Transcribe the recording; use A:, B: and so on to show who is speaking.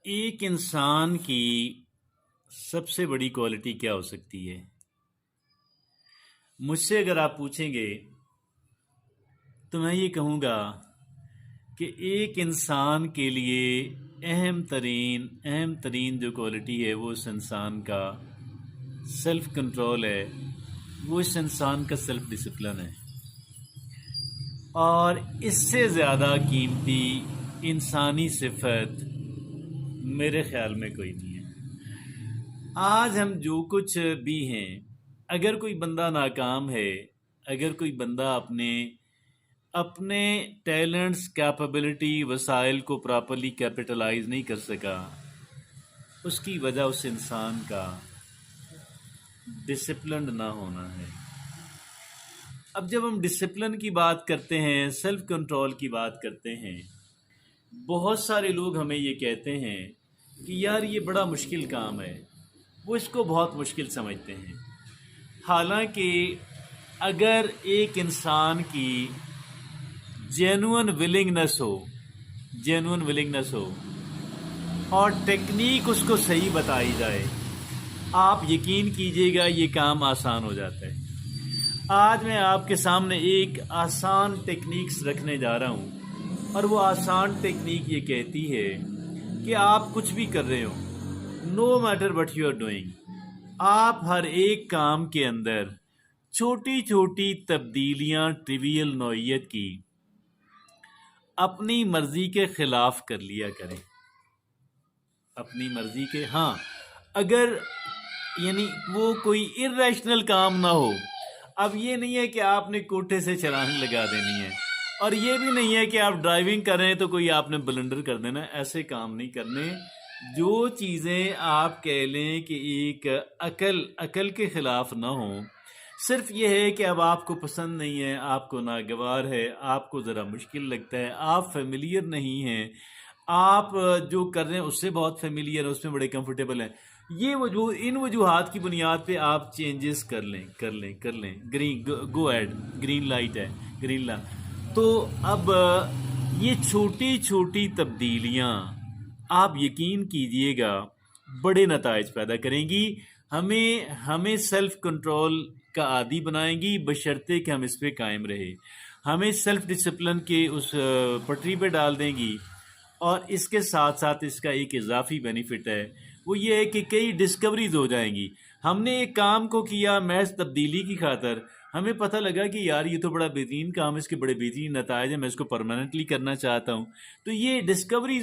A: एक इंसान की सबसे बड़ी क्वालिटी क्या हो सकती है? मुझसे अगर आप पूछेंगे तो मैं ये कहूँगा कि एक इंसान के लिए अहम तरीन जो क्वालिटी है वो उस इंसान का सेल्फ कंट्रोल है, वो इस इंसान का सेल्फ डिसिप्लिन है। और इससे ज़्यादा कीमती इंसानी सिफत मेरे ख्याल में कोई नहीं है। आज हम जो कुछ भी हैं, अगर कोई बंदा नाकाम है, अगर कोई बंदा अपने अपने टैलेंट्स, कैपेबिलिटी, वसाइल को प्रॉपर्ली कैपिटलाइज नहीं कर सका, उसकी वजह उस इंसान का डिसिप्लिन ना होना है। अब जब हम डिसिप्लिन की बात करते हैं, सेल्फ कंट्रोल की बात करते हैं, बहुत सारे लोग हमें ये कहते हैं कि यार ये बड़ा मुश्किल काम है, वो इसको बहुत मुश्किल समझते हैं। हालांकि अगर एक इंसान की जेन्युइन विलिंगनेस हो और टेक्निक उसको सही बताई जाए, आप यकीन कीजिएगा ये काम आसान हो जाता है। आज मैं आपके सामने एक आसान टेक्निक्स रखने जा रहा हूँ, और वो आसान टेक्निक ये कहती है कि आप कुछ भी कर रहे हो, no matter what you are doing, आप हर एक काम के अंदर छोटी छोटी तब्दीलियाँ ट्रिवियल नौइयत की अपनी मर्जी के खिलाफ कर लिया करें। अपनी मर्जी के, हाँ, अगर यानी वो कोई इर्रेशनल काम ना हो। अब ये नहीं है कि आपने कोठे से छलांग लगा देनी है, और ये भी नहीं है कि आप ड्राइविंग कर रहे हैं तो कोई आपने ब्लंडर कर देना, ऐसे काम नहीं करने। जो चीज़ें आप कह लें कि एक अकल के खिलाफ ना हो, सिर्फ ये है कि अब आपको पसंद नहीं है, आपको नागवार है, आपको ज़रा मुश्किल लगता है, आप फेमिलियर नहीं हैं, आप जो कर रहे हैं उससे बहुत फेमिलियर है, उसमें बड़े कंफर्टेबल हैं, ये इन वजूहात की बुनियाद पे आप चेंजेस कर लें। Green go ahead, green light है, ग्रीन लाइट। तो अब ये छोटी छोटी तब्दीलियाँ आप यकीन कीजिएगा बड़े नताइज पैदा करेंगी, हमें सेल्फ कंट्रोल का आदी बनाएंगी, बशर्ते कि हम इस पे कायम रहे, हमें सेल्फ डिसिप्लिन के उस पटरी पे डाल देंगी। और इसके साथ साथ इसका एक इजाफी बेनिफिट है, वो ये है कि कई डिस्कवरीज हो जाएंगी। हमने एक काम को किया महज तब्दीली की खातर, हमें पता लगा कि यार ये तो बड़ा बेहतरीन काम है, इसके बड़े बेहतरीन नताइज हैं, मैं इसको परमानेंटली करना चाहता हूँ। तो ये डिस्कवरीज